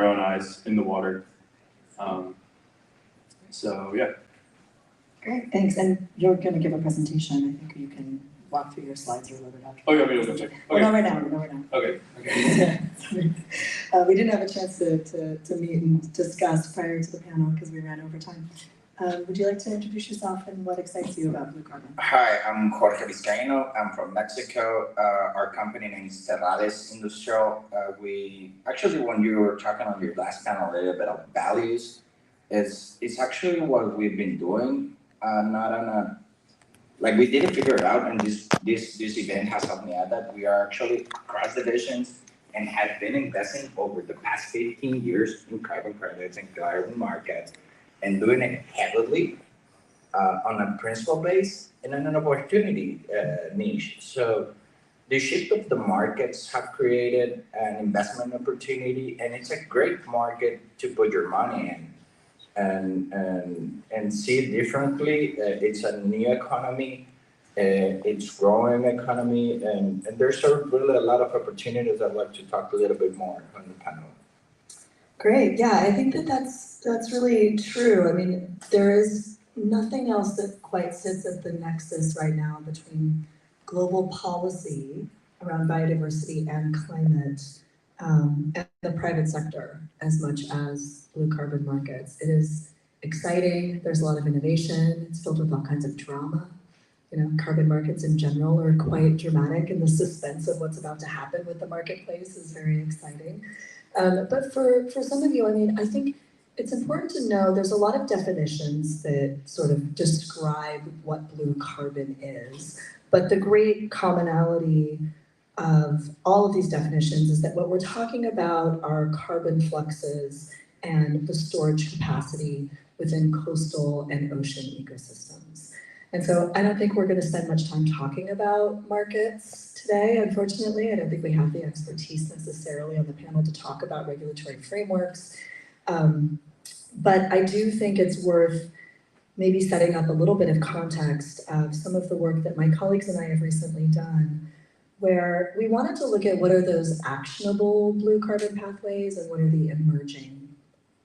their own eyes in the water. So yeah. Great, thanks. And you're going to give a presentation. I think you can walk through your slides or whatever after. Oh, you want me to go check? Okay. Well, not right now. Not right now. Okay. Sorry. We didn't have a chance to meet and discuss prior to the panel because we ran over time. Would you like to introduce yourself and what excites you about blue carbon? Hi, I'm Jorge Vizcaino. I'm from Mexico. Our company name is Terrales Industrial. When you were talking on your last panel a little bit of values, it's actually what we've been doing. Not on a, like we didn't figure it out, and this event has helped me out that we are actually across divisions and have been investing over the past 15 years in carbon credits and carbon markets and doing it heavily on a principle base and on an opportunity niche. So the shift of the markets have created an investment opportunity, and it's a great market to put your money in and see it differently. It's a new economy. It's growing economy, and there's really a lot of opportunities. I'd like to talk a little bit more on the panel. Great, yeah, I think that's really true. I mean, there is nothing else that quite sits at the nexus right now between global policy around biodiversity and climate and the private sector as much as blue carbon markets. It is exciting, there's a lot of innovation, it's filled with all kinds of drama. You know, carbon markets in general are quite dramatic, and the suspense of what's about to happen with the marketplace is very exciting. But for some of you, I mean, I think it's important to know there's a lot of definitions that sort of describe what blue carbon is, but the great commonality of all of these definitions is that what we're talking about are carbon fluxes and the storage capacity within coastal and ocean ecosystems. And so I don't think we're going to spend much time talking about markets today, unfortunately. I don't think we have the expertise necessarily on the panel to talk about regulatory frameworks. But I do think it's worth maybe setting up a little bit of context of some of the work that my colleagues and I have recently done, where we wanted to look at what are those actionable blue carbon pathways and what are the emerging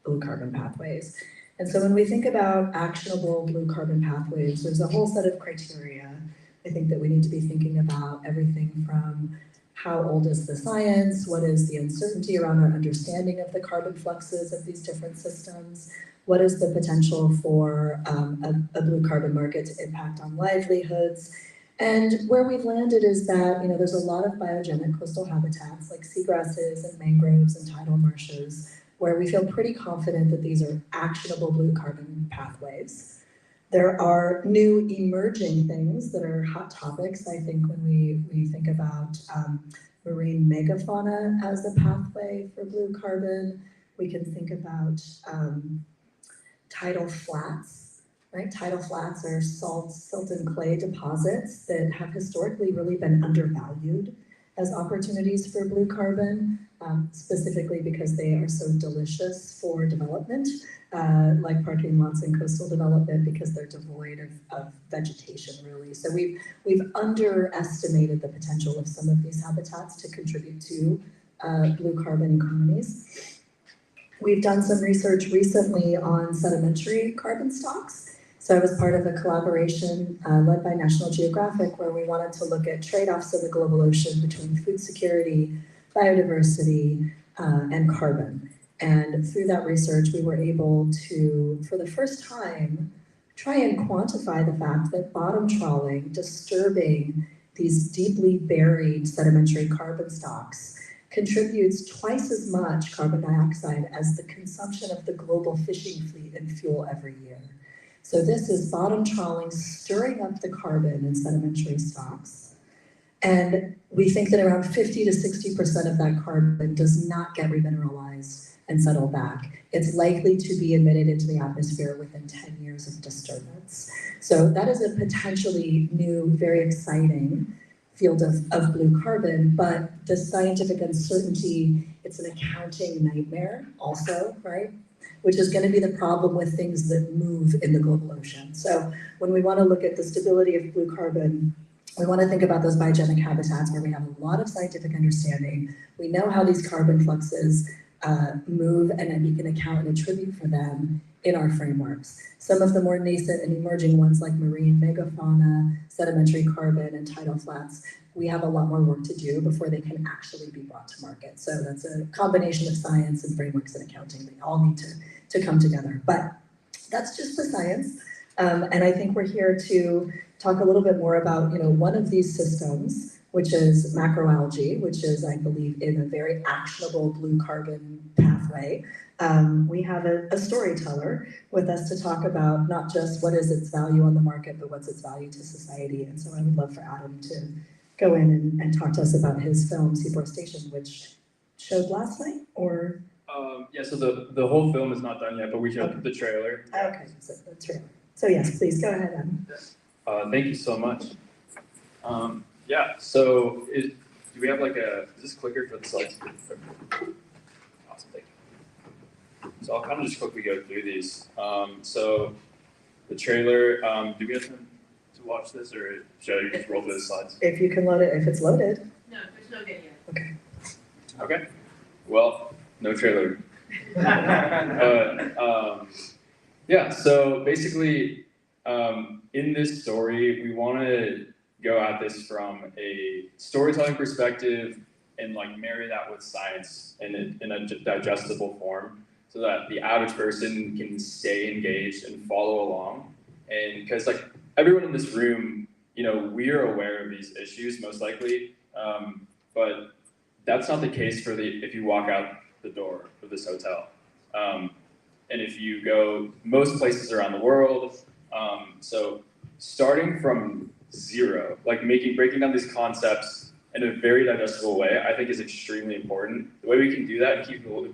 blue carbon pathways. And so when we think about actionable blue carbon pathways, there's a whole set of criteria. I think that we need to be thinking about everything from how old is the science, what is the uncertainty around our understanding of the carbon fluxes of these different systems, what is the potential for a blue carbon market to impact on livelihoods. And where we've landed is that, you know, there's a lot of biogenic coastal habitats like seagrasses and mangroves and tidal marshes, where we feel pretty confident that these are actionable blue carbon pathways. There are new emerging things that are hot topics, I think, when we think about marine megafauna as a pathway for blue carbon. We can think about tidal flats, right? Tidal flats are silt and clay deposits that have historically really been undervalued as opportunities for blue carbon, specifically because they are so delicious for development, like parking lots and coastal development, because they're devoid of vegetation, really. So we've underestimated the potential of some of these habitats to contribute to blue carbon economies. We've done some research recently on sedimentary carbon stocks. So I was part of a collaboration led by National Geographic, where we wanted to look at trade-offs in the global ocean between food security, biodiversity, and carbon. And through that research, we were able to, for the first time, try and quantify the fact that bottom trawling, disturbing these deeply buried sedimentary carbon stocks, contributes twice as much carbon dioxide as the consumption of the global fishing fleet in fuel every year. So this is bottom trawling stirring up the carbon in sedimentary stocks. And we think that around 50 to 60% of that carbon does not get remineralized and settle back. It's likely to be emitted into the atmosphere within 10 years of disturbance. So that is a potentially new, very exciting field of blue carbon, but the scientific uncertainty, it's an accounting nightmare also, right? Which is going to be the problem with things that move in the global ocean. So when we want to look at the stability of blue carbon, we want to think about those biogenic habitats where we have a lot of scientific understanding. We know how these carbon fluxes move and then we can account and attribute for them in our frameworks. Some of the more nascent and emerging ones like marine megafauna, sedimentary carbon, and tidal flats, we have a lot more work to do before they can actually be brought to market. So that's a combination of science and frameworks and accounting. They all need to come together. But that's just the science. And I think we're here to talk a little bit more about, one of these systems, which is macroalgae, which is, I believe, in a very actionable blue carbon pathway. We have a storyteller with us to talk about not just what is its value on the market, but what's its value to society. And so I would love for Adam to go in and talk to us about his film, Seaforestation, which showed last night, or? Yeah, so the whole film is not done yet, but we showed the trailer. Okay, so the trailer. So yes, please, go ahead, Adam. Thank you so much. Yeah, so do we have is this clicker for the slides? Awesome, thank you. So I'll kind of just quickly go through these. So the trailer, do we have time to watch this, or should I just roll through the slides? If you can load it, if it's loaded. No, there's no video. Okay. Okay, well, no trailer. Yeah, so basically, in this story, we want to go at this from a storytelling perspective and marry that with science in a digestible form, so that the average person can stay engaged and follow along. And because everyone in this room, we are aware of these issues most likely, but that's not the case if you walk out the door of this hotel. And if you go most places around the world, so starting from zero, breaking down these concepts in a very digestible way, I think is extremely important. The way we can do that and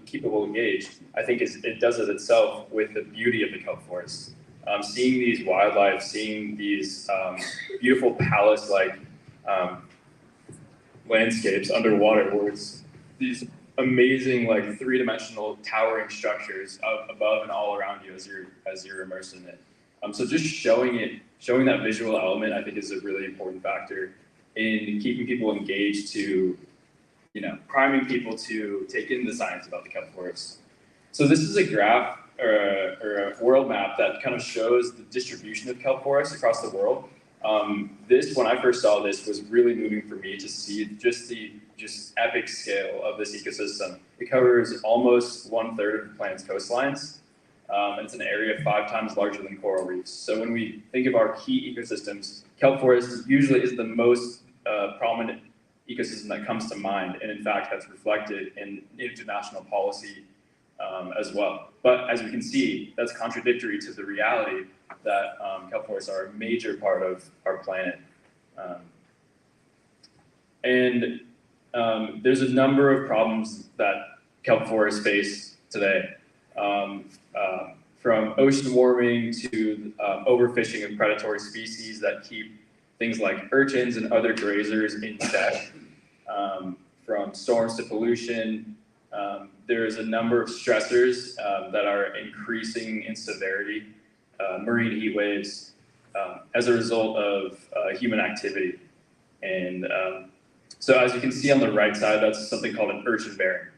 keep people engaged, I think it does it itself with the beauty of the kelp forest. Seeing these wildlife, seeing these beautiful palace-like landscapes underwater, where it's these amazing three-dimensional towering structures above and all around you as you're immersed in it. So just showing that visual element, I think, is a really important factor in keeping people engaged, to priming people to take in the science about the kelp forest. So this is a graph or a world map that kind of shows the distribution of kelp forests across the world. When I first saw this, was really moving for me to see just epic scale of this ecosystem. It covers almost 1/3 of the planet's coastlines. And it's an area 5 times larger than coral reefs. So when we think of our key ecosystems, kelp forest usually is the most prominent ecosystem that comes to mind. And in fact, that's reflected in international policy as well. But as we can see, that's contradictory to the reality that kelp forests are a major part of our planet. There's a number of problems that kelp forests face today. From ocean warming to overfishing of predatory species that keep things like urchins and other grazers in check, from storms to pollution. There's a number of stressors that are increasing in severity, marine heat waves, as a result of human activity. And so as you can see on the right side, that's something called an urchin bearing.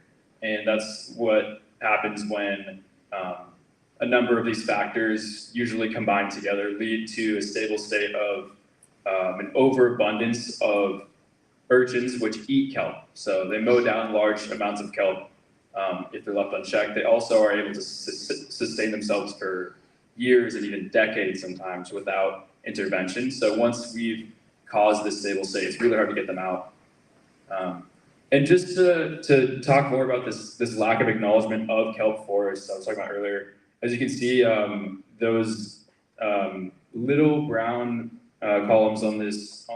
And that's what happens when a number of these factors usually combined together lead to a stable state of an overabundance of urchins which eat kelp. So they mow down large amounts of kelp if they're left unchecked. They also are able to sustain themselves for years and even decades sometimes without intervention. So once we've caused this stable state, it's really hard to get them out. And just to talk more about this lack of acknowledgement of kelp forests I was talking about earlier, as you can see, those little brown columns on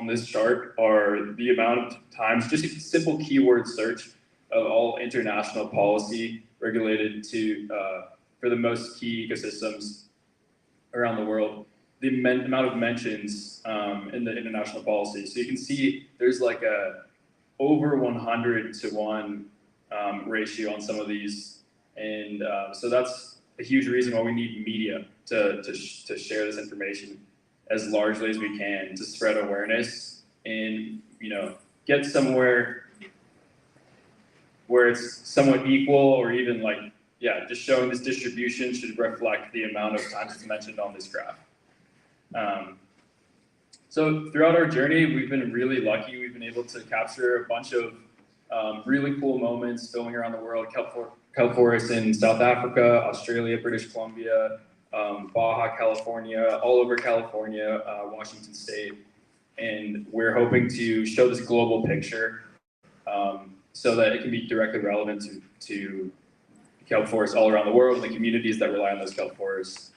this chart are the amount of times, just a simple keyword search of all international policy regulated for the most key ecosystems around the world, the amount of mentions in the international policy. So you can see there's a over 100 to 1 ratio on some of these. And so that's a huge reason why we need media to share this information as largely as we can, to spread awareness and get somewhere where it's somewhat equal, or even like, yeah, just showing this distribution should reflect the amount of times it's mentioned on this graph. So throughout our journey, we've been really lucky. We've been able to capture a bunch of really cool moments filming around the world. Kelp forests in South Africa, Australia, British Columbia, Baja, California, all over California, Washington State. And we're hoping to show this global picture so that it can be directly relevant to kelp forests all around the world and the communities that rely on those kelp forests.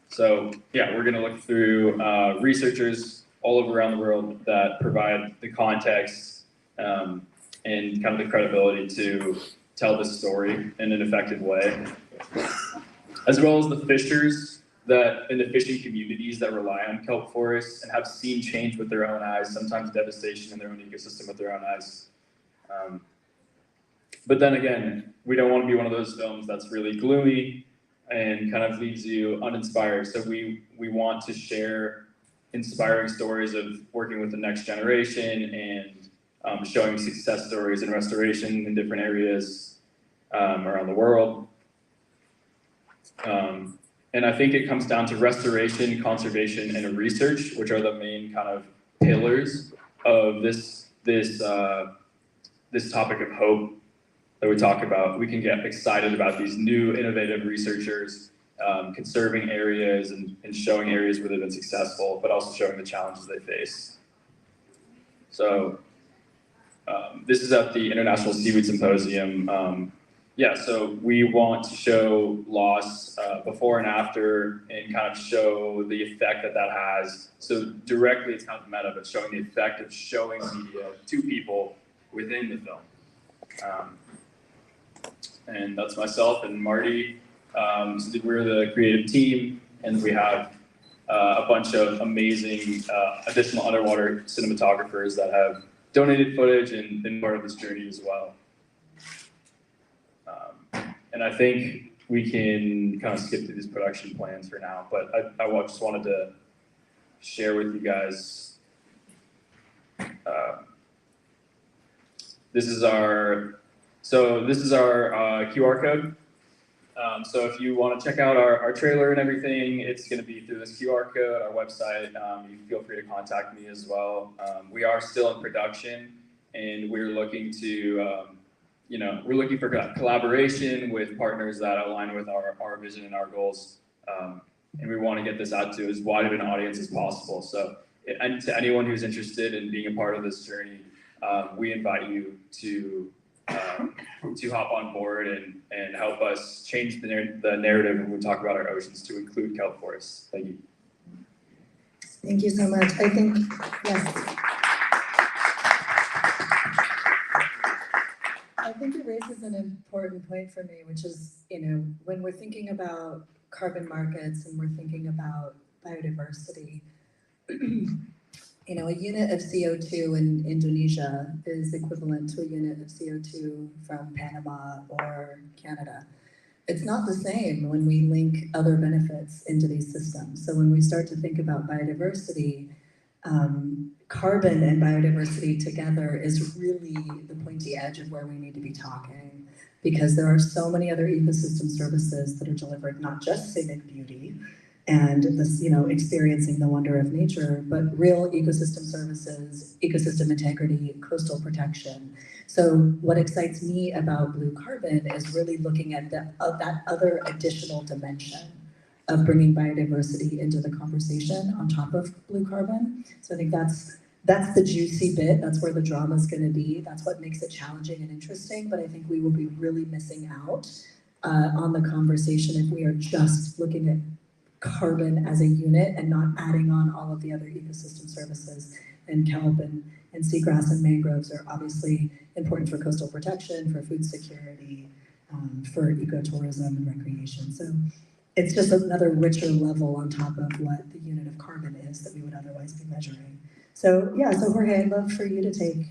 So yeah, we're gonna look through researchers all over around the world that provide the context and kind of the credibility to tell this story in an effective way, as well as the fishers that in the fishing communities that rely on kelp forests and have seen change with their own eyes, sometimes devastation in their own ecosystem with their own eyes. But then again, we don't want to be one of those films that's really gloomy and kind of leaves you uninspired. So we want to share inspiring stories of working with the next generation and showing success stories in restoration in different areas around the world. And I think it comes down to restoration, conservation, and research, which are the main kind of pillars of this topic of hope that we talk about. We can get excited about these new innovative researchers conserving areas and showing areas where they've been successful, but also showing the challenges they face. So this is at the International Seaweed Symposium. Yeah, so we want to show loss before and after and kind of show the effect that that has. So directly it's kind of meta, but showing the effect of showing media to people within the film. And that's myself and Marty. So we're the creative team, and we have a bunch of amazing additional underwater cinematographers that have donated footage and been part of this journey as well. And I think we can kind of skip through these production plans for now, but I just wanted to share with you guys. This is our QR code. So if you want to check out our trailer and everything, it's going to be through this QR code, our website. You can feel free to contact me as well. We are still in production, and we're looking to, we're looking for collaboration with partners that align with our vision and our goals. And we want to get this out to as wide of an audience as possible. So, and to anyone who's interested in being a part of this journey, we invite you to hop on board and help us change the narrative when we talk about our oceans to include kelp forests. Thank you. Thank you so much. I think, yes. I think it raises an important point for me, which is, when we're thinking about carbon markets and we're thinking about biodiversity, a unit of CO2 in Indonesia is equivalent to a unit of CO2 from Panama or Canada. It's not the same when we link other benefits into these systems. So when we start to think about biodiversity, carbon and biodiversity together is really the pointy edge of where we need to be talking, because there are so many other ecosystem services that are delivered, not just scenic beauty and this, experiencing the wonder of nature, but real ecosystem services, ecosystem integrity, coastal protection. So what excites me about blue carbon is really looking at that other additional dimension of bringing biodiversity into the conversation on top of blue carbon. So I think that's the juicy bit. That's where the drama is going to be. That's what makes it challenging and interesting. But I think we will be really missing out on the conversation if we are just looking at carbon as a unit and not adding on all of the other ecosystem services. And kelp and seagrass and mangroves are obviously important for coastal protection, for food security, for ecotourism and recreation. So it's just another richer level on top of what the unit of carbon is that we would otherwise be measuring. So yeah, so Jorge, I'd love for you to take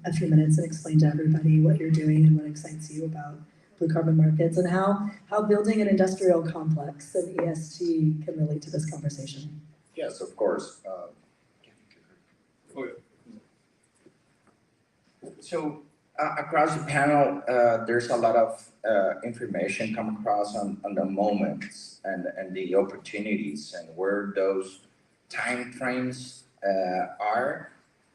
a few minutes and explain to everybody what you're doing and what excites you about blue carbon markets and how building an industrial complex and ESG can relate to this conversation. Yes, of course. So Across the panel, there's a lot of information come across on the moments and the opportunities and where those timeframes are,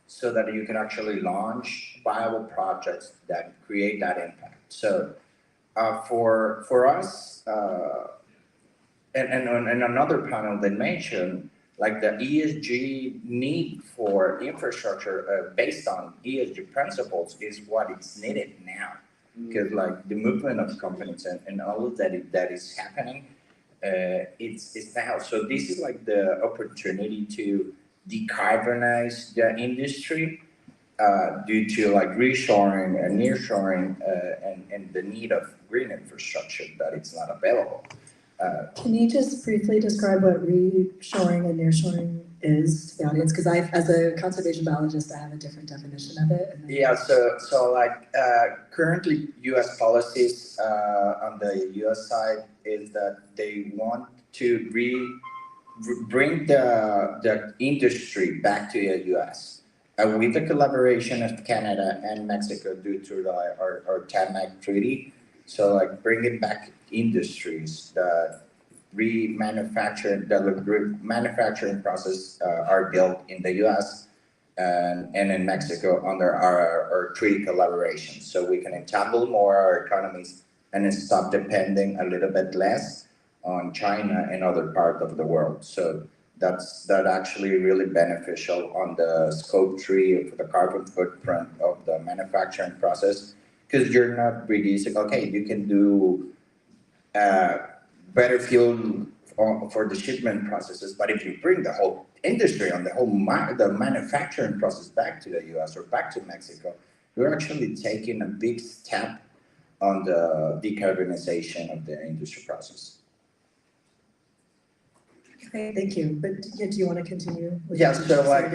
so that you can actually launch viable projects that create that impact. So for us, and on another panel they mentioned, like the ESG need for infrastructure based on ESG principles is what is needed now. Because like the movement of companies and all of that is happening, it's now. So this is like the opportunity to decarbonize the industry due to like reshoring and nearshoring and the need of green infrastructure that it's not available. Can you just briefly describe what reshoring and nearshoring is to the audience? Because as a conservation biologist, I have a different definition of it. Yeah, so like currently U.S. policies on the U.S. side is that they want to bring the industry back to the U.S. With the collaboration of Canada and Mexico due to our TAMAC treaty. So like bringing back industries that remanufacture, the manufacturing process are built in the U.S. and in Mexico under our treaty collaboration. So we can entangle more our economies and then stop depending a little bit less on China and other parts of the world. So that's actually really beneficial on the scope 3 for the carbon footprint of the manufacturing process, because you're not reducing. Okay, you can do better fuel for the shipment processes, but if you bring the whole industry and the manufacturing process back to the US or back to Mexico, you're actually taking a big step on the decarbonization of the industry process. Okay, thank you. But do you want to continue? Yeah, so like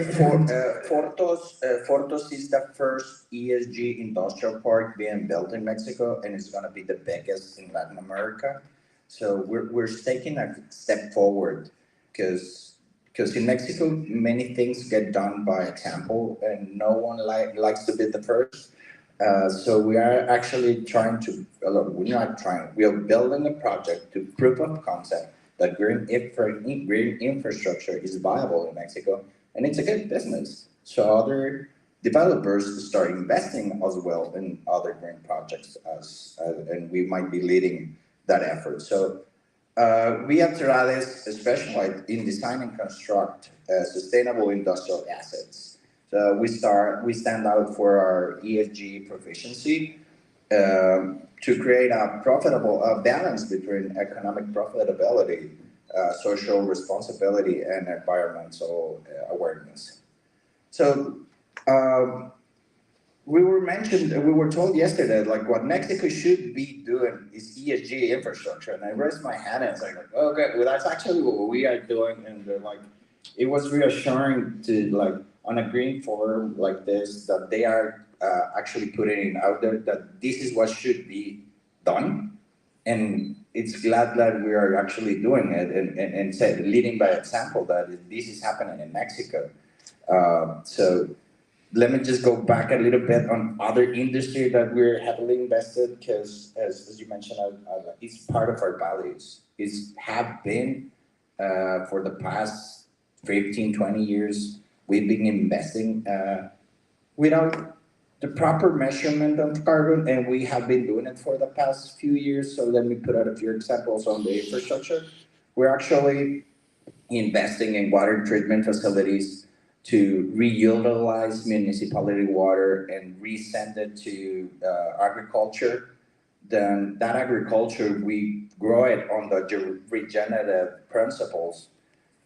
Fortos is the first ESG industrial park being built in Mexico, and it's going to be the biggest in Latin America. So we're taking a step forward, because in Mexico many things get done by example, and no one likes to be the first. So we are actually we are building a project to proof of concept that green infrastructure is viable in Mexico, and it's a good business. So other developers start investing as well in other green projects, and we might be leading that effort. So we at Terrades specialize in design and construct sustainable industrial assets. So we stand out for our ESG proficiency, to create a profitable balance between economic profitability, social responsibility, and environmental awareness. So we were told yesterday, like what Mexico should be doing is ESG infrastructure, and I raised my hand and I was like, okay, well that's actually what we are doing, and they're like, it was reassuring to like on a green forum like this that they are actually putting it out there that this is what should be done, and it's glad that we are actually doing it and leading by example that this is happening in Mexico. So let me just go back a little bit on other industry that we're heavily invested, because as you mentioned, it's part of our values. It's have been for the past 15, 20 years, we've been investing without the proper measurement of carbon, and we have been doing it for the past few years. So let me put out a few examples on the infrastructure. We're actually investing in water treatment facilities to reutilize municipality water and resend it to agriculture. Then that agriculture, we grow it on the regenerative principles,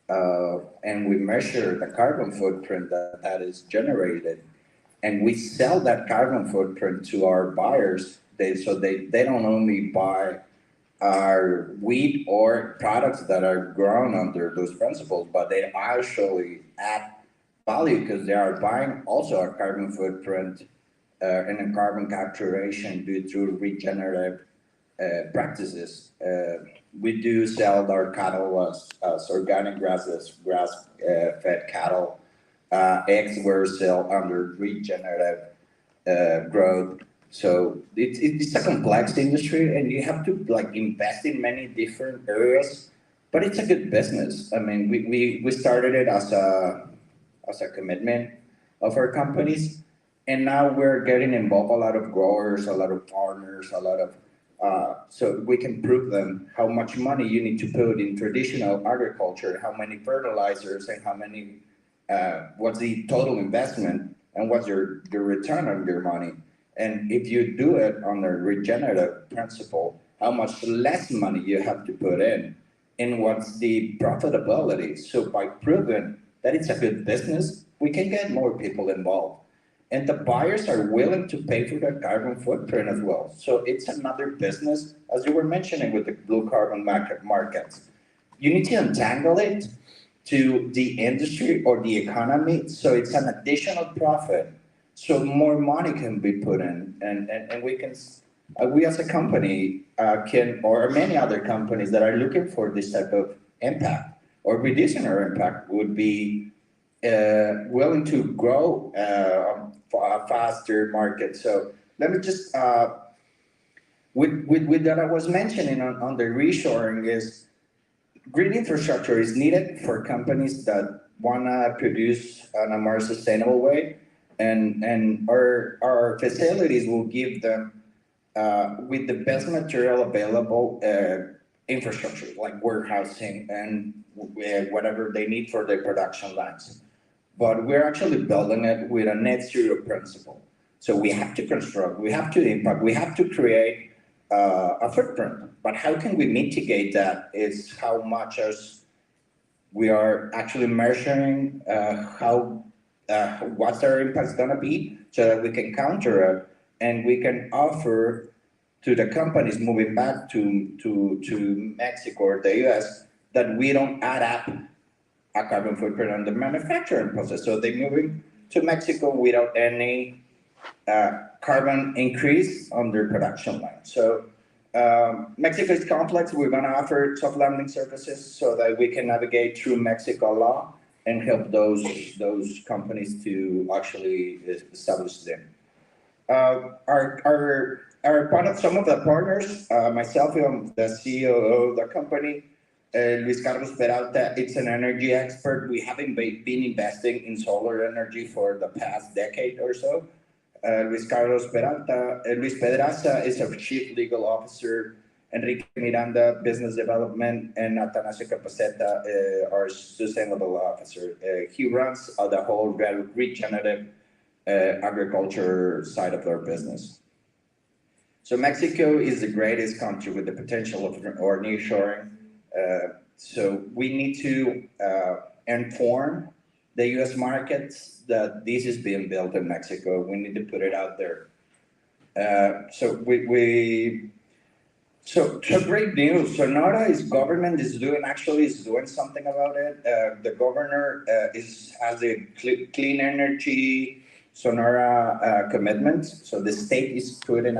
and we measure the carbon footprint that is generated. And we sell that carbon footprint to our buyers. They don't only buy our wheat or products that are grown under those principles, but they actually add value because they are buying also our carbon footprint and a carbon capturation due to regenerative practices. We do sell our cattle as organic grass-fed cattle. Eggs were sold under regenerative growth. So it's a complex industry, and you have to like invest in many different areas. But it's a good business. I mean, we started it as a commitment of our companies, and now we're getting involved a lot of growers, a lot of farmers, a lot of so we can prove them how much money you need to put in traditional agriculture, how many fertilizers, and how many what's the total investment, and what's your return on your money. And if you do it on a regenerative principle, how much less money you have to put in, and what's the profitability. So by proving that it's a good business, we can get more people involved. And the buyers are willing to pay for the carbon footprint as well. So it's another business, as you were mentioning with the blue carbon markets. You need to untangle it to the industry or the economy, so it's an additional profit, so more money can be put in, and we can, we as a company can, or many other companies that are looking for this type of impact or reducing our impact would be willing to grow a faster market. So let me just, with that I was mentioning on the reshoring is, green infrastructure is needed for companies that want to produce in a more sustainable way, and our facilities will give them with the best material available infrastructure like warehousing and whatever they need for their production lines. But we're actually building it with a net zero principle. So we have to construct, we have to impact, we have to create a footprint. But how can we mitigate that is how much as we are actually measuring what's our impact gonna be, so that we can counter it and we can offer to the companies moving back to Mexico or the US that we don't add up a carbon footprint on the manufacturing process. So they're moving to Mexico without any carbon increase on their production line. So Mexico is complex. We're going to offer soft landing services so that we can navigate through Mexico law and help those companies to actually establish them. Our part of some of the partners, myself, I'm the CEO of the company. Luis Carlos Peralta, it's an energy expert. We haven't been investing in solar energy for the past decade or so. Luis Carlos Peralta, Luis Pedraza is our Chief Legal Officer, Enrique Miranda, Business Development, and Atanasio Capaceta, our Sustainable Officer. He runs the whole regenerative agriculture side of our business. So Mexico is the greatest country with the potential of nearshoring. So we need to inform the U.S. markets that this is being built in Mexico. We need to put it out there. So great news. Sonora government is doing something about it. The governor has a clean energy Sonora commitment. So the state is putting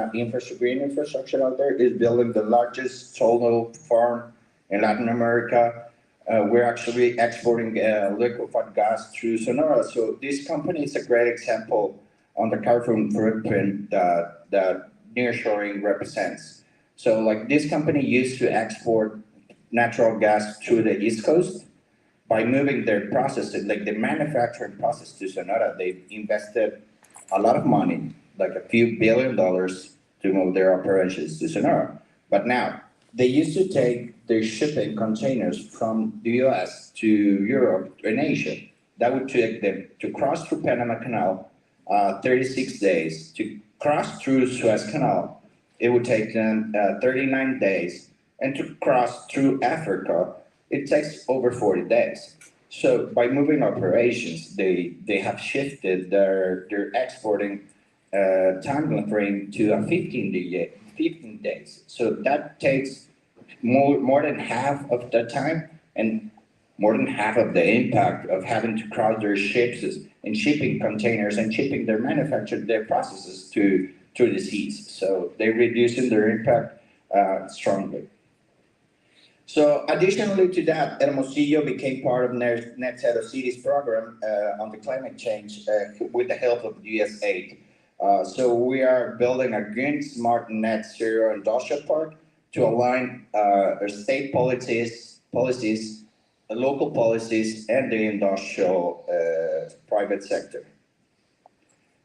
green infrastructure out there. Is building the largest solar farm in Latin America. We're actually exporting liquefied gas through Sonora. So this company is a great example on the carbon footprint that nearshoring represents. So like this company used to export natural gas through the East Coast. By moving their process, like the manufacturing process to Sonora, they invested a lot of money, like a few $1 billion to move their operations to Sonora. But now, they used to take their shipping containers from the US to Europe and Asia. That would take them to cross through Panama Canal, 36 days. To cross through Suez Canal, it would take them 39 days. And to cross through Africa, it takes over 40 days. So by moving operations, they have shifted their exporting time frame to a 15 days. So that takes more than half of the time and more than half of the impact of having to cross their ships and shipping containers and shipping their processes through the seas. So they're reducing their impact strongly. So additionally to that, Hermosillo became part of Net Zero Cities program on the climate change with the help of USAID. So we are building a green, smart, net zero industrial park to align our state policies, local policies, and the industrial private sector.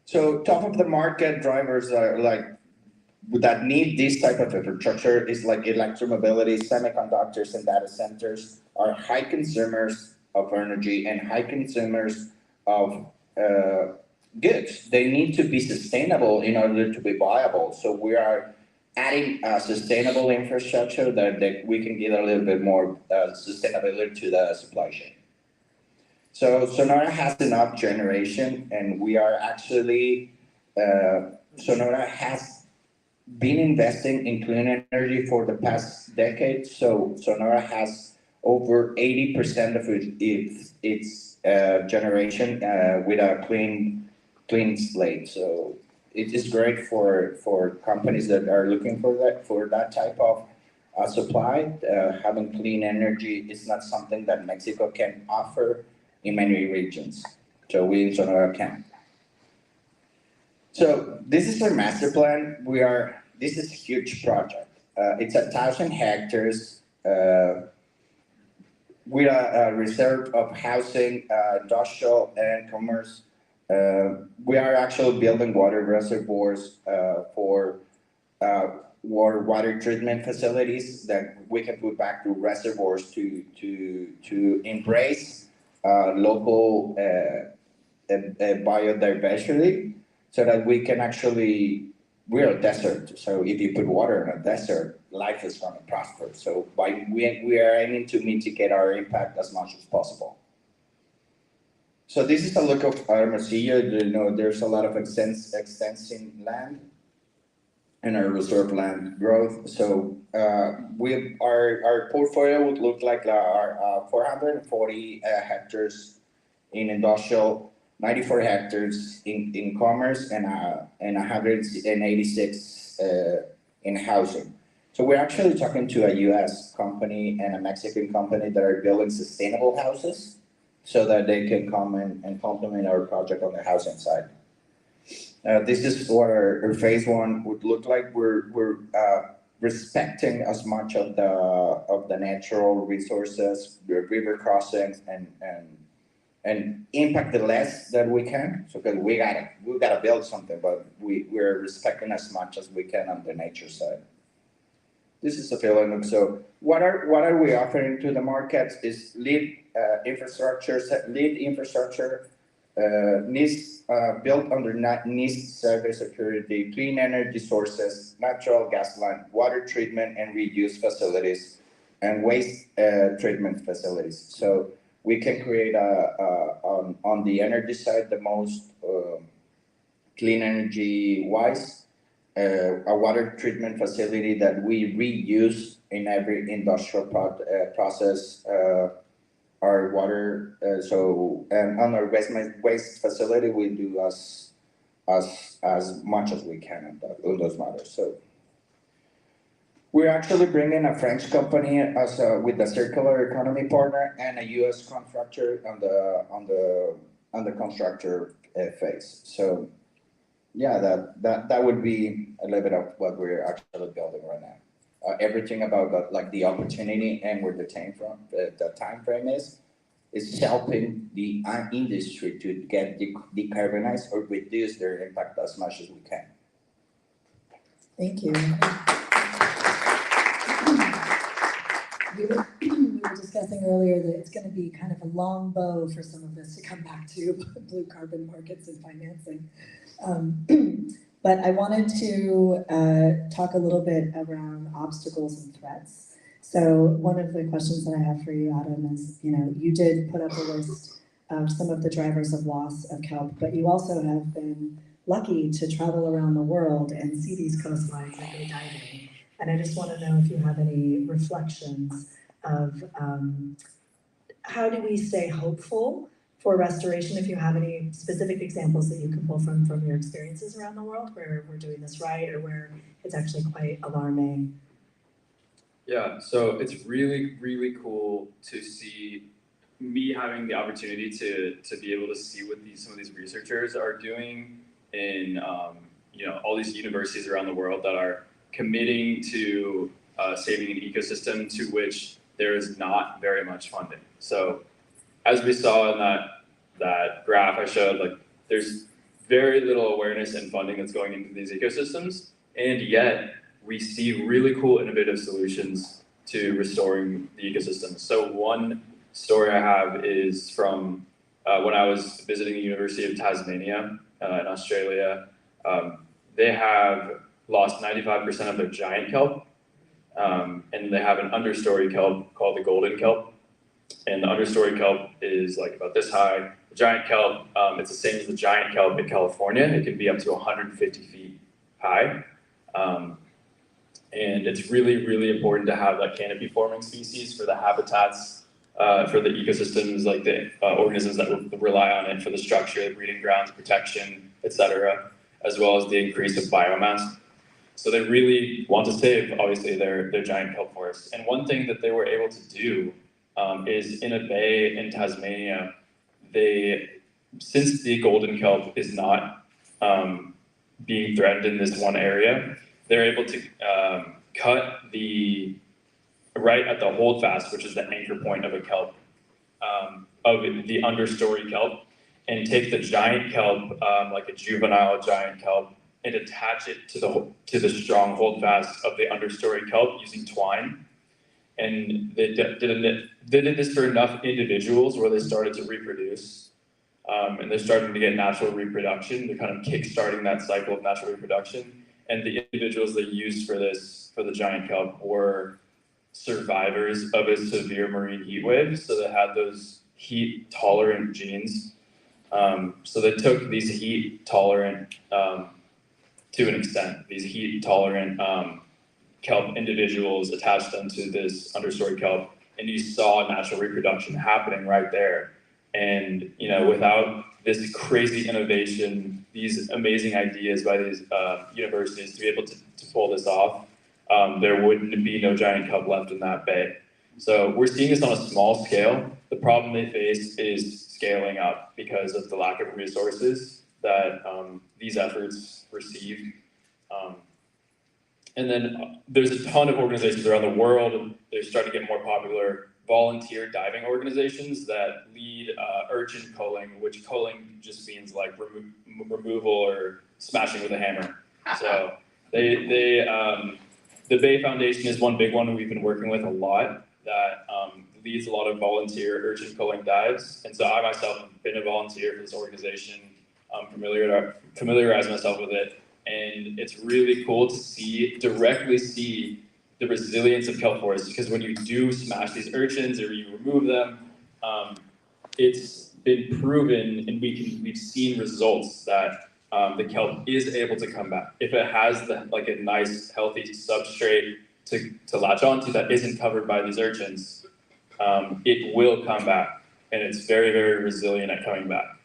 So top of the market drivers are like that need this type of infrastructure is like electromobility, semiconductors, and data centers are high consumers of energy and high consumers of goods. They need to be sustainable in order to be viable. So we are adding sustainable infrastructure that we can give a little bit more sustainability to the supply chain. So Sonora has enough generation, and we are actually Sonora has been investing in clean energy for the past decade. So Sonora has over 80% of its generation with a clean slate. So it is great for companies that are looking for that type of supply. Having clean energy is not something that Mexico can offer in many regions. So we in Sonora can. So this is our master plan. This is a huge project. It's 1,000 hectares with a reserve of housing, industrial, and commerce. We are actually building water reservoirs for water treatment facilities that we can put back to reservoirs to embrace local biodiversity, so that we can actually, we're a desert, so if you put water in a desert, life is going to prosper. So we are aiming to mitigate our impact as much as possible. So this is a look of Hermosillo. You know, there's a lot of extensive land and our reserve land growth. So our portfolio would look like our 440 hectares in industrial, 94 hectares in commerce, and 186 in housing. So we're actually talking to a US company and a Mexican company that are building sustainable houses so that they can come and complement our project on the housing side. This is what our phase one would look like. We're respecting as much of the natural resources, the river crossings, and impact the less that we can. So because we gotta build something, but we're respecting as much as we can on the nature side. This is a feeling. So what are we offering to the markets is lead infrastructure, needs built under NIST cybersecurity, clean energy sources, natural gas line, water treatment and reuse facilities, and waste treatment facilities. So we can create on the energy side the most clean energy wise, a water treatment facility that we reuse in every industrial process. Our water, and on our waste facility, we do as much as we can on those matters. So we're actually bringing a French company as with a circular economy partner and a US contractor on the constructor phase. So yeah, that would be a little bit of what we're actually building right now. Everything about the opportunity and where the time frame is helping the industry to get decarbonized or reduce their impact as much as we can. Thank you. We were discussing earlier that it's going to be kind of a long bow for some of this to come back to blue carbon markets and financing. But I wanted to talk a little bit around obstacles and threats. So one of the questions that I have for you, Adam, is, you did put up a list of some of the drivers of loss of kelp, but you also have been lucky to travel around the world and see these coastlines and go diving. And I just want to know if you have any reflections of how do we stay hopeful for restoration, if you have any specific examples that you can pull from your experiences around the world where we're doing this right or where it's actually quite alarming. Yeah, so it's really, really cool to see me having the opportunity to be able to see what some of these researchers are doing in all these universities around the world that are committing to saving an ecosystem to which there is not very much funding. So as we saw in that graph I showed, like there's very little awareness and funding that's going into these ecosystems, and yet we see really cool innovative solutions to restoring the ecosystem. So one story I have is from when I was visiting the University of Tasmania in Australia. They have lost 95% of their giant kelp, and they have an understory kelp called the golden kelp. And the understory kelp is like about this high. The giant kelp, it's the same as the giant kelp in California. It can be up to 150 feet high. And it's really, really important to have that canopy forming species for the habitats, for the ecosystems, like the organisms that rely on it for the structure, the breeding grounds, protection, etc., as well as the increase of biomass. So they really want to save, obviously, their giant kelp forests. And one thing that they were able to do is in a bay in Tasmania, since the golden kelp is not being threatened in this one area, they're able to cut right at the holdfast, which is the anchor point of a kelp, of the understory kelp, and take the giant kelp, like a juvenile giant kelp, and attach it to the strong holdfast of the understory kelp using twine. And they did this for enough individuals where they started to reproduce, and they're starting to get natural reproduction. They're kind of kickstarting that cycle of natural reproduction. And the individuals they used for the giant kelp were survivors of a severe marine heat wave. So they had those heat tolerant genes. So they took these heat tolerant, to an extent, these heat tolerant kelp individuals, attached them to this understory kelp, and you saw natural reproduction happening right there. And without this crazy innovation, these amazing ideas by these universities to be able to pull this off, there wouldn't be no giant kelp left in that bay. So we're seeing this on a small scale. The problem they face is scaling up because of the lack of resources that these efforts receive. And then there's a ton of organizations around the world. They're starting to get more popular. Volunteer diving organizations that lead urchin culling, which culling just means like removal or smashing with a hammer. So the Bay Foundation is one big one we've been working with a lot that leads a lot of volunteer urchin culling dives. And so I myself have been a volunteer for this organization, familiarize myself with it. And it's really cool to directly see the resilience of kelp forests, because when you do smash these urchins or you remove them, it's been proven, and we've seen results that the kelp is able to come back if it has a nice healthy substrate to latch onto that isn't covered by these urchins. It will come back, and it's very, very resilient at coming back.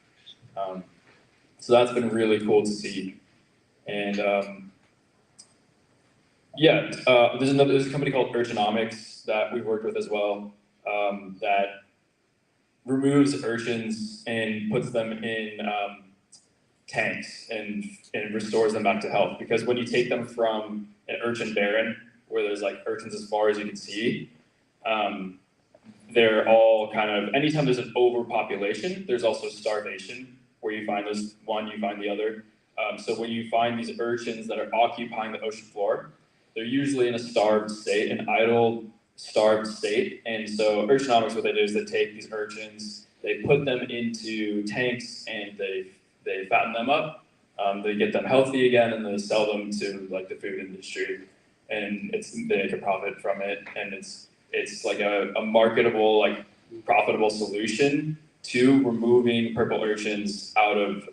So that's been really cool to see. And there's a company called Urchinomics that we've worked with as well, that removes urchins and puts them in tanks and restores them back to health. Because when you take them from an urchin barren, where there's like urchins as far as you can see, they're all kind of, anytime there's an overpopulation, there's also starvation, where you find one, you find the other. So when you find these urchins that are occupying the ocean floor, they're usually in a starved state, an idle, starved state. And so Urchinomics, what they do is they take these urchins, they put them into tanks, and they fatten them up. They get them healthy again, and they sell them to like the food industry, and they make a profit from it. And it's like a marketable, like profitable solution to removing purple urchins out of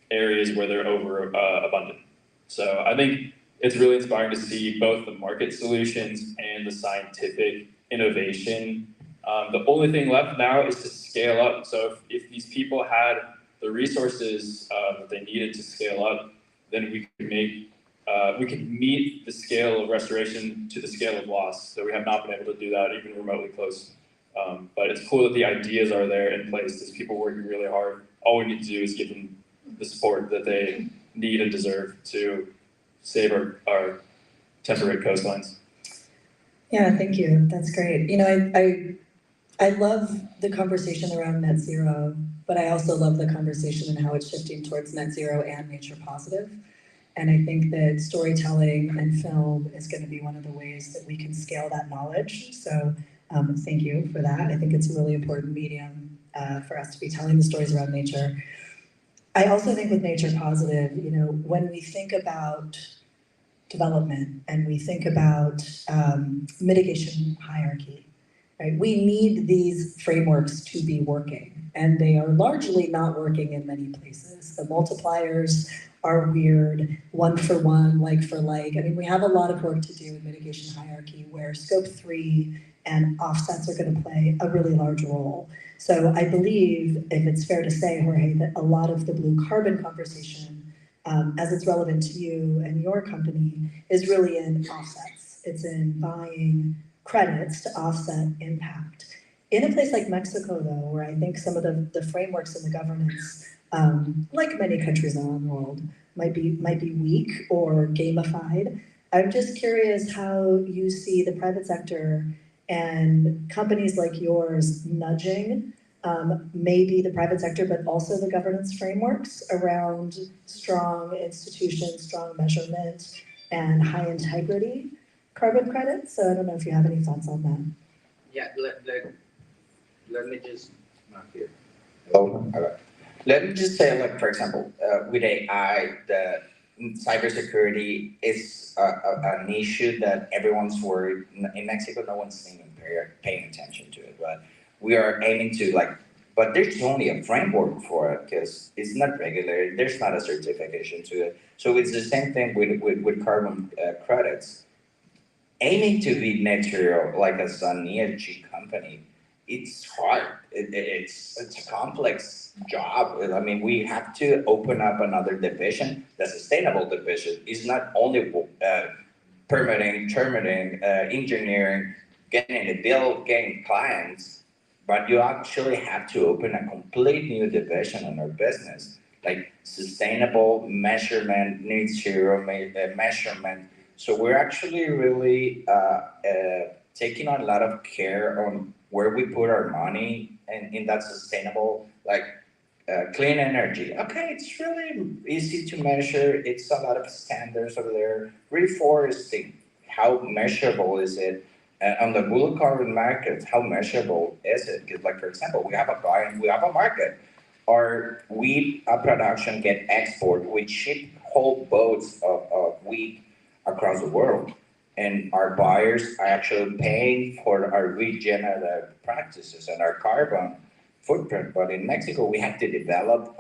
areas where they're over abundant. So I think it's really inspiring to see both the market solutions and the scientific innovation. The only thing left now is to scale up. So if these people had the resources that they needed to scale up, then we could meet the scale of restoration to the scale of loss. So we have not been able to do that even remotely close. But it's cool that the ideas are there in place. There's people working really hard. All we need to do is give them the support that they need and deserve to save our temperate coastlines. Yeah, thank you. That's great. You know, I love the conversation around net zero, but I also love the conversation and how it's shifting towards net zero and nature positive. And I think that storytelling and film is going to be one of the ways that we can scale that knowledge. So thank you for that. I think it's a really important medium for us to be telling the stories around nature. I also think with nature positive, you know, when we think about development and we think about mitigation hierarchy, right? We need these frameworks to be working, and they are largely not working in many places. The multipliers are weird, one for one, like for like. I mean, we have a lot of work to do in mitigation hierarchy where scope 3 and offsets are going to play a really large role. So I believe, if it's fair to say, Jorge, that a lot of the blue carbon conversation, as it's relevant to you and your company, is really in offsets. It's in buying credits to offset impact. In a place like Mexico, though, where I think some of the frameworks and the governance, like many countries around the world, might be weak or gamified, I'm just curious how you see the private sector and companies like yours nudging maybe the private sector, but also the governance frameworks around strong institutions, strong measurement, and high integrity carbon credits. So I don't know if you have any thoughts on that. Yeah, let me just, not here. Oh, okay. Let me just say, like, for example, with AI, the cybersecurity is an issue that everyone's worried. In Mexico, no one's even paying attention to it, but we are aiming to, like, but there's only a framework for it because it's not regulated. There's not a certification to it. So it's the same thing with carbon credits. Aiming to be net zero, like as an ESG company, it's hard. It's a complex job. I mean, we have to open up another division. The sustainable division is not only permitting, engineering, getting the bill, getting clients, but you actually have to open a complete new division in our business, like sustainable measurement, net zero measurement. So we're actually really taking a lot of care on where we put our money and in that sustainable, like clean energy. Okay, it's really easy to measure. It's a lot of standards over there. Reforesting, how measurable is it? On the blue carbon market, how measurable is it? Because, like, for example, we have a market. Our wheat production get export. We ship whole boats of wheat across the world, and our buyers are actually paying for our regenerative practices and our carbon footprint. But in Mexico, we have to develop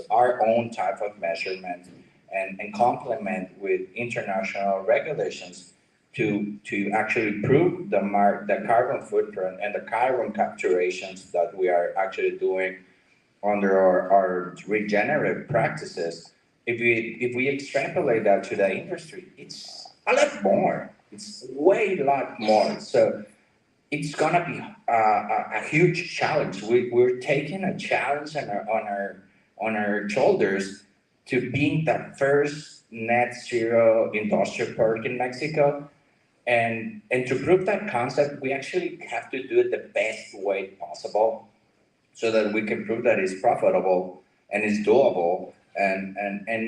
our own type of measurement and complement with international regulations to actually prove the carbon footprint and the carbon capturations that we are actually doing under our regenerative practices. If we extrapolate that to the industry, it's a lot more. It's way a lot more. So it's gonna be a huge challenge. We're taking a challenge on our shoulders to being the first net zero industrial park in Mexico. And to prove that concept, we actually have to do it the best way possible so that we can prove that it's profitable and it's doable. And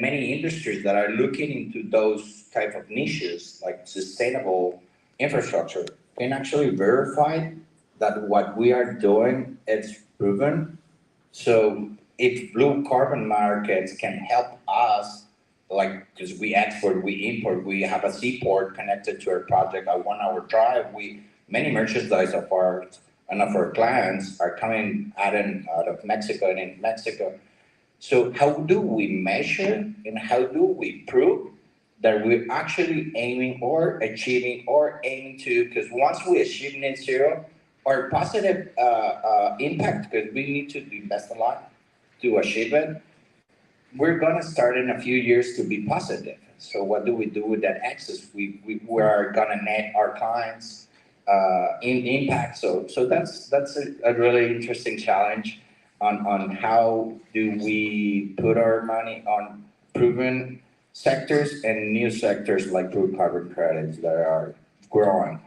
many industries that are looking into those type of niches, like sustainable infrastructure, can actually verify that what we are doing is proven. So if blue carbon markets can help us, like, because we export, we import, we have a seaport connected to our project, a 1 hour drive, many merchandise of ours and of our clients are coming out of Mexico and in Mexico. So how do we measure and how do we prove that we're actually aiming or achieving or aiming to, because once we achieve net zero, our positive impact, because we need to invest a lot to achieve it, we're gonna start in a few years to be positive. So what do we do with that excess? We are gonna net our clients in impact. So that's a really interesting challenge on how do we put our money on proven sectors and new sectors like blue carbon credits that are growing.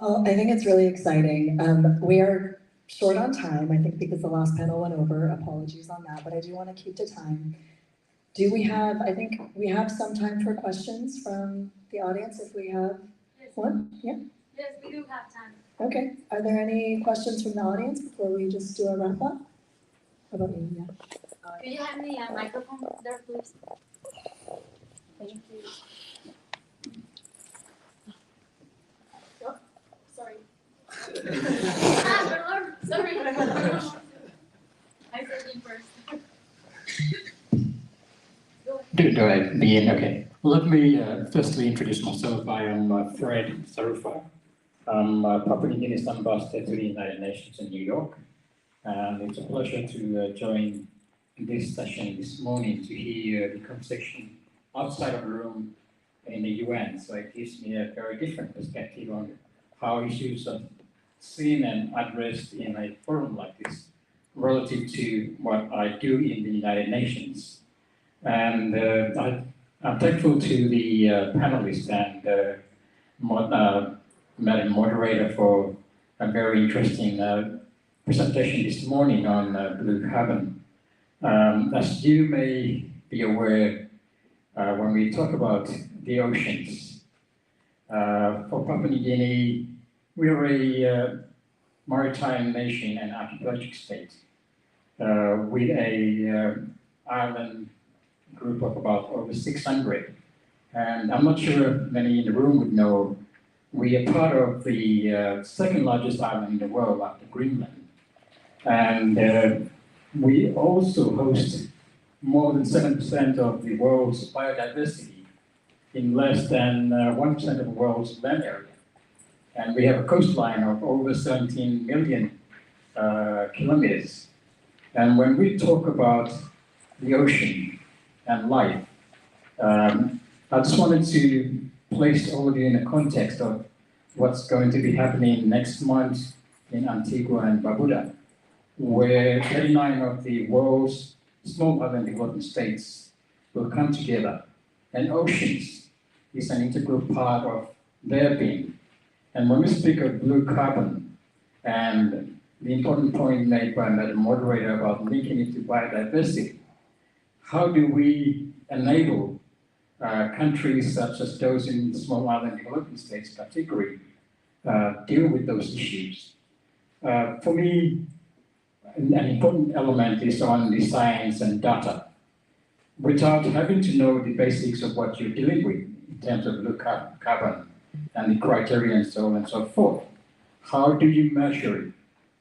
Well, I think it's really exciting. We are short on time, I think because the last panel went over, apologies on that, but I do want to keep to time. Do we have, I think we have some time for questions from the audience if we have one? Yeah? Yes, we do have time. Okay, are there any questions from the audience before we just do a wrap up? How about you, yeah? Can you hand me a microphone there, please? Thank you. Oh, sorry. Sorry. I said you first. Do I begin? Okay. Let me firstly introduce myself. I am Fred Sarufa. I'm a Papua New Guinea's ambassador to the United Nations in New York. And it's a pleasure to join this session this morning to hear the conversation outside of the room in the UN. So it gives me a very different perspective on how issues are seen and addressed in a forum like this relative to what I do in the United Nations. And I'm thankful to the panelists and Madam Moderator for a very interesting presentation this morning on blue carbon. As you may be aware, when we talk about the oceans, for Papua New Guinea, we are a maritime nation and archipelagic state with a island group of about over 600. And I'm not sure if many in the room would know, we are part of the second largest island in the world after Greenland. And we also host more than 7% of the world's biodiversity in less than 1% of the world's land area. And we have a coastline of over 17 million kilometers. And when we talk about the ocean and life, I just wanted to place all of you in the context of what's going to be happening next month in Antigua and Barbuda, where 39 of the world's small island developing states will come together. And oceans is an integral part of their being. And when we speak of blue carbon and the important point made by Madam Moderator about linking it to biodiversity, how do we enable countries such as those in small island developing states particularly deal with those issues? For me, an important element is on the science and data. Without having to know the basics of what you're dealing with in terms of blue carbon and the criteria and so on and so forth, how do you measure it?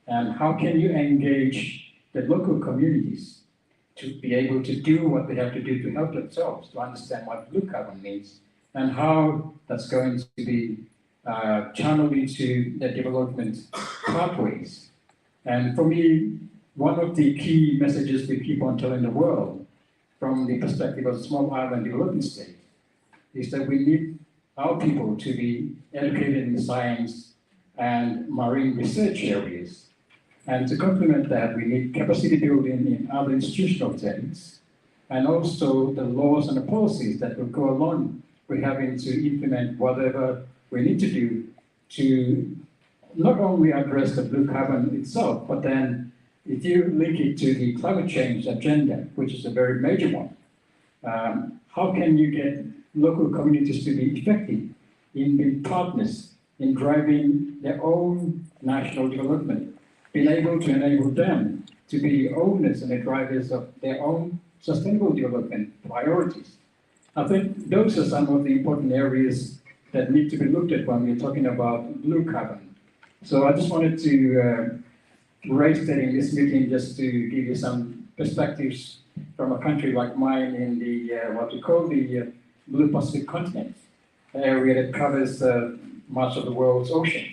And how can you engage the local communities to be able to do what they have to do to help themselves, to understand what blue carbon means, and how that's going to be channeled into the development pathways. And for me, one of the key messages we keep on telling the world from the perspective of small island developing state is that we need our people to be educated in science and marine research areas. And to complement that, we need capacity building in other institutional settings, and also the laws and the policies that will go along with having to implement whatever we need to do to not only address the blue carbon itself, but then if you link it to the climate change agenda, which is a very major one, how can you get local communities to be effective in being partners in driving their own national development, being able to enable them to be owners and the drivers of their own sustainable development priorities? I think those are some of the important areas that need to be looked at when we're talking about blue carbon. So I just wanted to raise that in this meeting just to give you some perspectives from a country like mine in the what we call the Blue Pacific continent, an area that covers much of the world's ocean.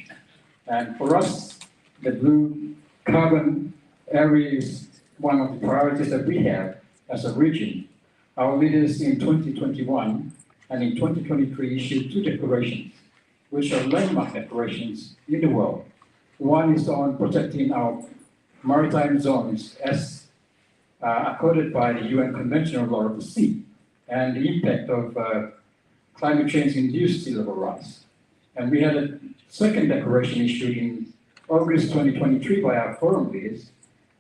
And for us, the blue carbon area is one of the priorities that we have as a region. Our leaders in 2021 and in 2023 issued two declarations, which are landmark declarations in the world. One is on protecting our maritime zones as accorded by the UN Convention on Law of the Sea and the impact of climate change-induced sea level rise. And we had a second declaration issued in August 2023 by our forum leaders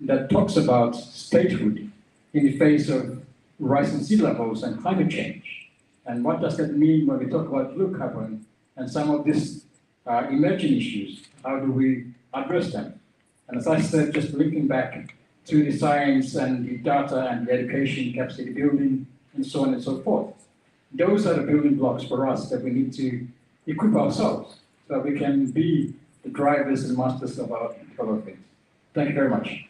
that talks about statehood in the face of rising sea levels and climate change. And what does that mean when we talk about blue carbon and some of these emerging issues? How do we address them? And as I said, just linking back to the science and the data and the education, capacity building, and so on and so forth. Those are the building blocks for us that we need to equip ourselves so that we can be the drivers and masters of our development. Thank you very much.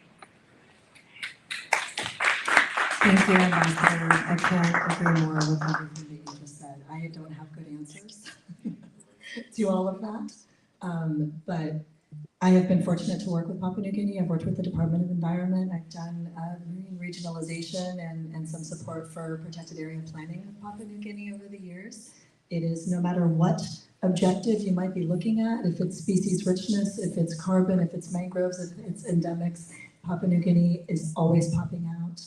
Thank you, Ambassador. I can't agree more with everything that you just said. I don't have good answers to all of that. But I have been fortunate to work with Papua New Guinea. I've worked with the Department of Environment. I've done marine regionalization and some support for protected area planning of Papua New Guinea over the years. It is no matter what objective you might be looking at, if it's species richness, if it's carbon, if it's mangroves, if it's endemics, Papua New Guinea is always popping out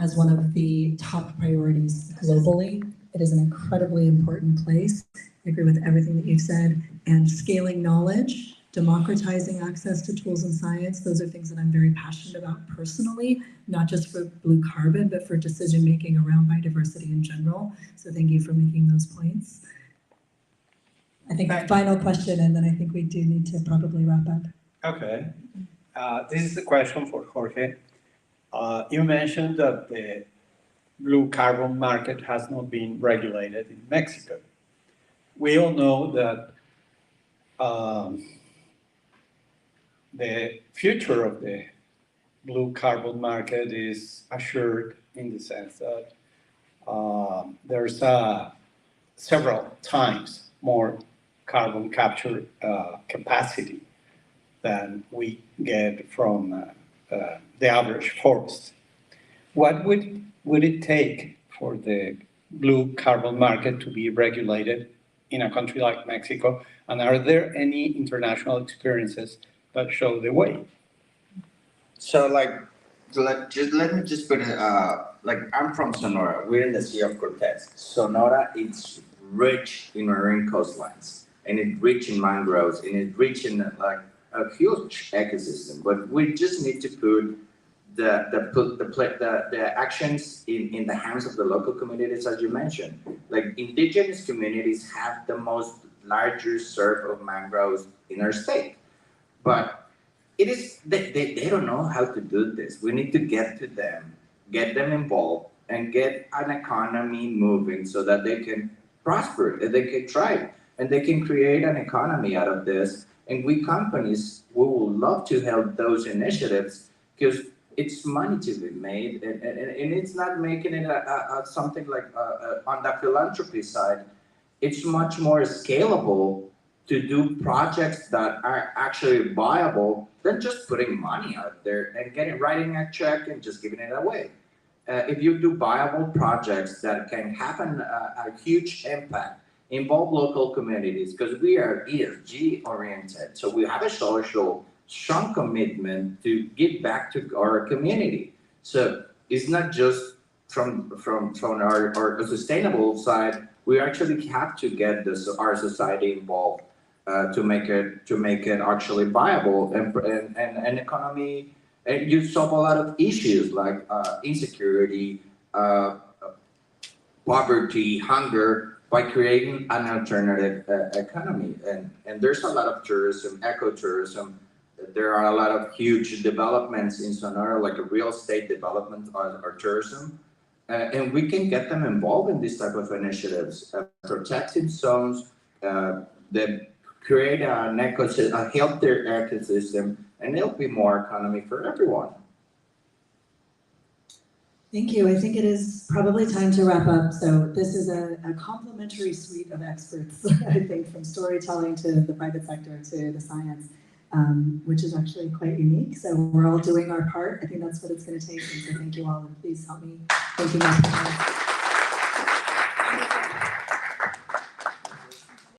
as one of the top priorities globally. It is an incredibly important place. I agree with everything that you've said. And scaling knowledge, democratizing access to tools and science, those are things that I'm very passionate about personally, not just for blue carbon, but for decision-making around biodiversity in general. So thank you for making those points. I think our final question, and then I think we do need to probably wrap up. Okay. This is a question for Jorge. You mentioned that the blue carbon market has not been regulated in Mexico. We all know that the future of the blue carbon market is assured in the sense that there's several times more carbon capture capacity than we get from the average forest. What would it take for the blue carbon market to be regulated in a country like Mexico? And are there any international experiences that show the way? So let me just put it, I'm from Sonora. We're in the Sea of Cortez. Sonora is rich in marine coastlines, and it's rich in mangroves, and it's rich in a huge ecosystem. But we just need to put the actions in the hands of the local communities, as you mentioned. Like indigenous communities have the most largest surf of mangroves in our state, but it is they don't know how to do this. We need to get to them, get them involved, and get an economy moving so that they can prosper, and they can thrive, and they can create an economy out of this. And we companies, we would love to help those initiatives because it's money to be made, and it's not making it something like on the philanthropy side. It's much more scalable to do projects that are actually viable than just putting money out there and writing a check and just giving it away. If you do viable projects that can have a huge impact, involve local communities, because we are ESG oriented, so we have a social strong commitment to give back to our community. So it's not just from our sustainable side. We actually have to get our society involved to make it actually viable and economy. And you solve a lot of issues like insecurity, poverty, hunger, by creating an alternative economy. And there's a lot of tourism, ecotourism. There are a lot of huge developments in Sonora, like a real estate development or tourism. And we can get them involved in these type of initiatives, protecting zones, that create an ecosystem, a healthier ecosystem, and it'll be more economy for everyone. Thank you. I think it is probably time to wrap up. So this is a complementary suite of experts, I think, from storytelling to the private sector to the science, which is actually quite unique. So we're all doing our part. I think that's what it's going to take. And so thank you all, and please help me thank you.